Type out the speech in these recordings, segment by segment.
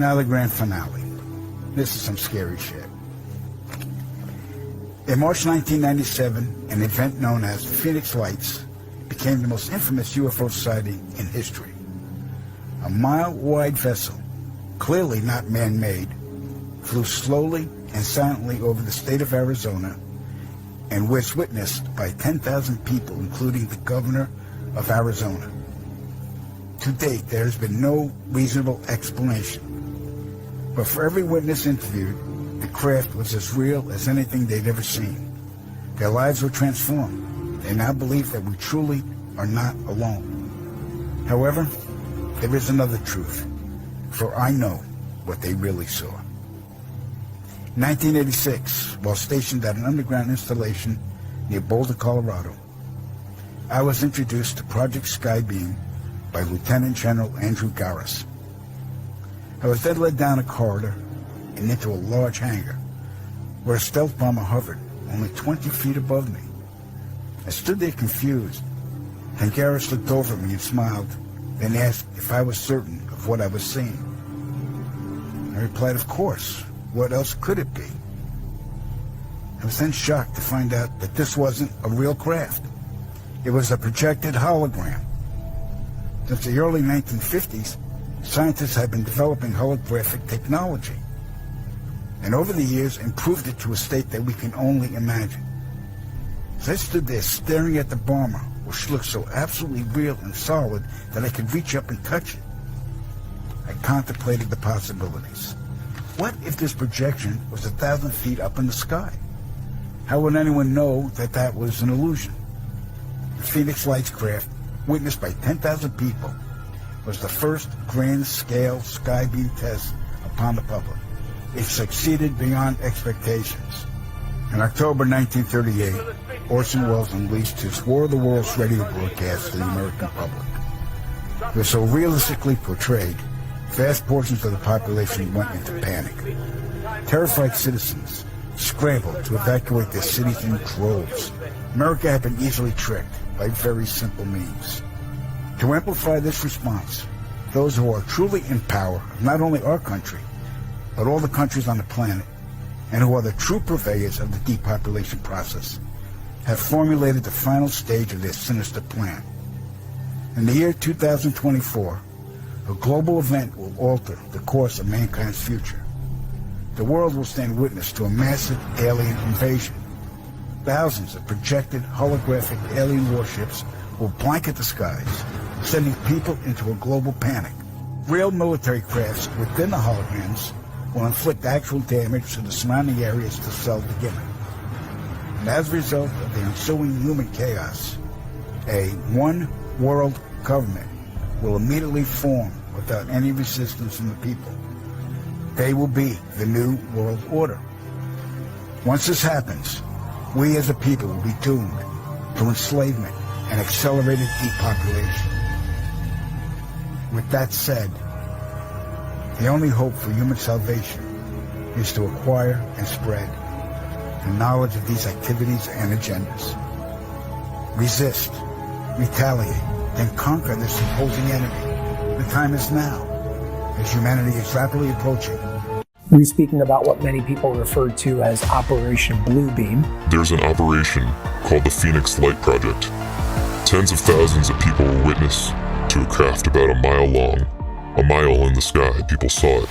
Now the grand finale. This is some scary shit. In March 1997, an event known as Phoenix Lights became the most infamous UFO sighting in history. A mile-wide vessel, clearly not man-made, flew slowly and silently over the state of Arizona and was witnessed by 10,000 people, including the governor of Arizona. To date, there has been no reasonable explanation. But for every witness interviewed, the craft was as real as anything they'd ever seen. Their lives were transformed. They now believe that we truly are not alone. However, there is another truth, for I know what they really saw. In 1986, while stationed at an underground installation near Boulder, Colorado, I was introduced to Project Skybeam by Lieutenant General Andrew Garris. I was then led down a corridor and into a large hangar where a stealth bomber hovered only 20 feet above me. I stood there confused, and Garris looked over at me and smiled, then asked if I was certain of what I was seeing. I replied, of course. What else could it be? I was then shocked to find out that this wasn't a real craft. It was a projected hologram. Since the early 1950s, scientists have been developing holographic technology, and over the years improved it to a state that we can only imagine. As I stood there staring at the bomber, which looked so absolutely real and solid that I could reach up and touch it, I contemplated the possibilities. What if this projection was 1,000 feet up in the sky? How would anyone know that that was an illusion? The Phoenix Lights craft, witnessed by 10,000 people, was the first grand-scale skybeam test upon the public. It succeeded beyond expectations. In October 1938, Orson Welles unleashed his War of the Worlds radio broadcast to the American public. It was so realistically portrayed, vast portions of the population went into panic. Terrified citizens scrambled to evacuate their cities in droves. America had been easily tricked by very simple means. To amplify this response, those who are truly in power of not only our country, but all the countries on the planet, and who are the true purveyors of the depopulation process, have formulated the final stage of their sinister plan. In the year 2024, a global event will alter the course of mankind's future. The world will stand witness to a massive alien invasion. Thousands of projected holographic alien warships will blanket the skies, sending people into a global panic. Real military crafts within the holograms will inflict actual damage to the surrounding areas to sell the gimmick. And as a result of the ensuing human chaos, a one-world government will immediately form without any resistance from the people. They will be the new world order. Once this happens, we as a people will be doomed to enslavement and accelerated depopulation. With that said, the only hope for human salvation is to acquire and spread the knowledge of these activities and agendas. Resist, retaliate, then conquer this imposing enemy. The time is now, as humanity is rapidly approaching. We're speaking about what many people refer to as Operation Bluebeam. There's an operation called the Phoenix Light Project. Tens of thousands of people were witness to a craft about a mile long, a mile in the sky. People saw it.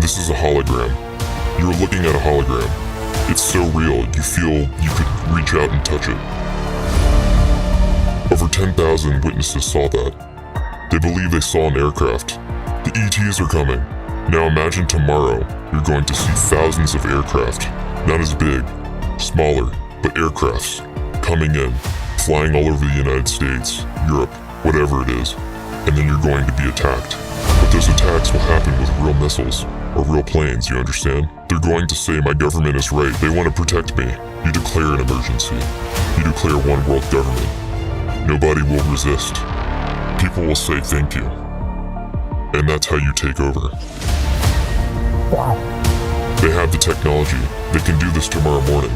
This is a hologram. You're looking at a hologram. It's so real, you feel you could reach out and touch it. Over 10,000 witnesses saw that. They believe they saw an aircraft. The ETs are coming. Now imagine tomorrow, you're going to see thousands of aircraft. Not as big, smaller, but aircrafts coming in, flying all over the United States, Europe, whatever it is, and then you're going to be attacked. But those attacks will happen with real missiles, or real planes, you understand? They're going to say, my government is right, they want to protect me. You declare an emergency. You declare one world government. Nobody will resist. People will say thank you. And that's how you take over. Wow. They have the technology. They can do this tomorrow morning.